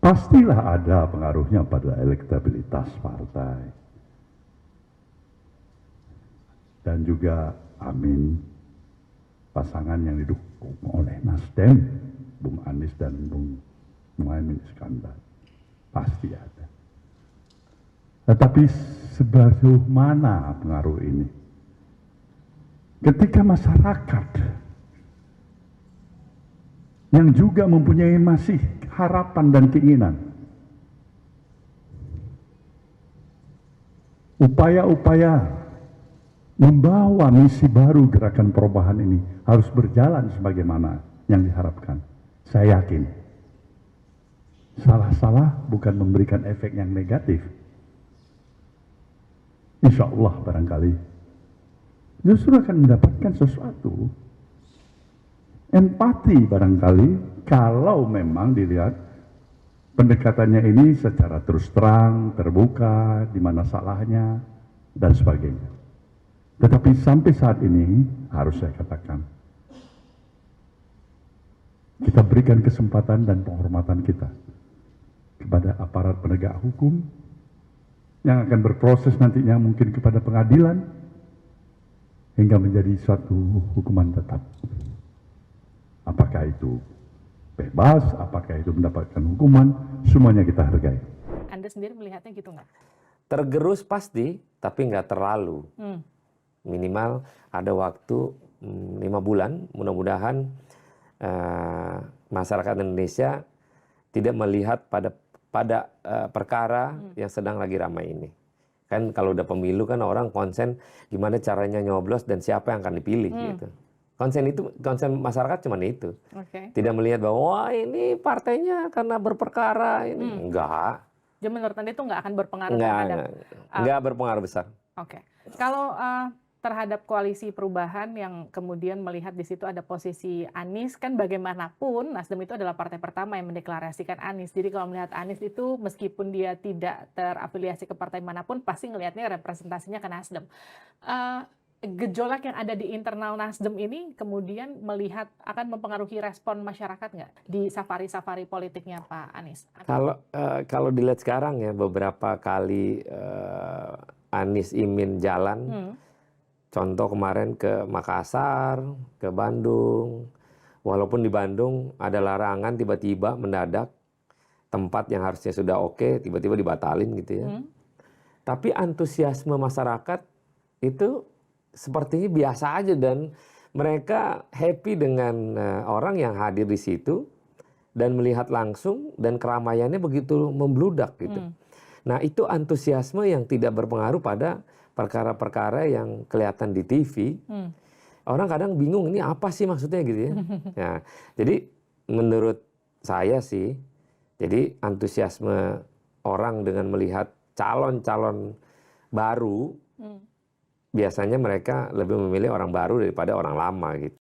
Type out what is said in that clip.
pastilah ada pengaruhnya pada elektabilitas partai. Dan juga amin, pasangan yang didukung oleh Nasdem, Bung Anies dan Bung Muhaimin Iskandar. Pasti ada. Tetapi sejauh mana pengaruh ini? Ketika masyarakat yang juga mempunyai masih harapan dan keinginan, upaya-upaya membawa misi baru gerakan perubahan ini harus berjalan sebagaimana yang diharapkan. Saya yakin salah-salah bukan memberikan efek yang negatif. Insya Allah barangkali justru akan mendapatkan sesuatu. Empati barangkali kalau memang dilihat pendekatannya ini secara terus terang, terbuka, di mana salahnya, dan sebagainya. Tetapi sampai saat ini harus saya katakan, kita berikan kesempatan dan penghormatan kita kepada aparat penegak hukum yang akan berproses nantinya mungkin kepada pengadilan hingga menjadi suatu hukuman tetap. Apakah itu bebas, apakah itu mendapatkan hukuman, semuanya kita hargai. Anda sendiri melihatnya gitu nggak? Tergerus pasti, tapi nggak terlalu. Minimal ada waktu 5 bulan, mudah-mudahan masyarakat Indonesia tidak melihat pada perkara yang sedang lagi ramai ini. Kan kalau udah pemilu kan orang konsen gimana caranya nyoblos dan siapa yang akan dipilih gitu. Konsen masyarakat cuma itu. Tidak melihat bahwa wah ini partainya karena berperkara ini. Enggak. Jadi menurut Anda itu nggak akan berpengaruh enggak berpengaruh besar. Oke. Kalau terhadap koalisi perubahan yang kemudian melihat di situ ada posisi Anies, kan bagaimanapun Nasdem itu adalah partai pertama yang mendeklarasikan Anies. Jadi kalau melihat Anies itu meskipun dia tidak terafiliasi ke partai manapun, pasti ngelihatnya representasinya ke Nasdem. Gejolak yang ada di internal Nasdem ini kemudian melihat akan mempengaruhi respon masyarakat nggak di safari-safari politiknya Pak Anies? Kalau dilihat sekarang ya beberapa kali Anies Imin jalan, contoh kemarin ke Makassar, ke Bandung, walaupun di Bandung ada larangan tiba-tiba mendadak tempat yang harusnya sudah oke tiba-tiba dibatalin gitu ya. Tapi antusiasme masyarakat itu sepertinya biasa aja dan mereka happy dengan orang yang hadir di situ dan melihat langsung dan keramaiannya begitu membludak gitu. Nah itu antusiasme yang tidak berpengaruh pada perkara-perkara yang kelihatan di TV. Orang kadang bingung ini apa sih maksudnya gitu ya. Nah, jadi menurut saya sih, jadi antusiasme orang dengan melihat calon-calon baru biasanya mereka lebih memilih orang baru daripada orang lama gitu.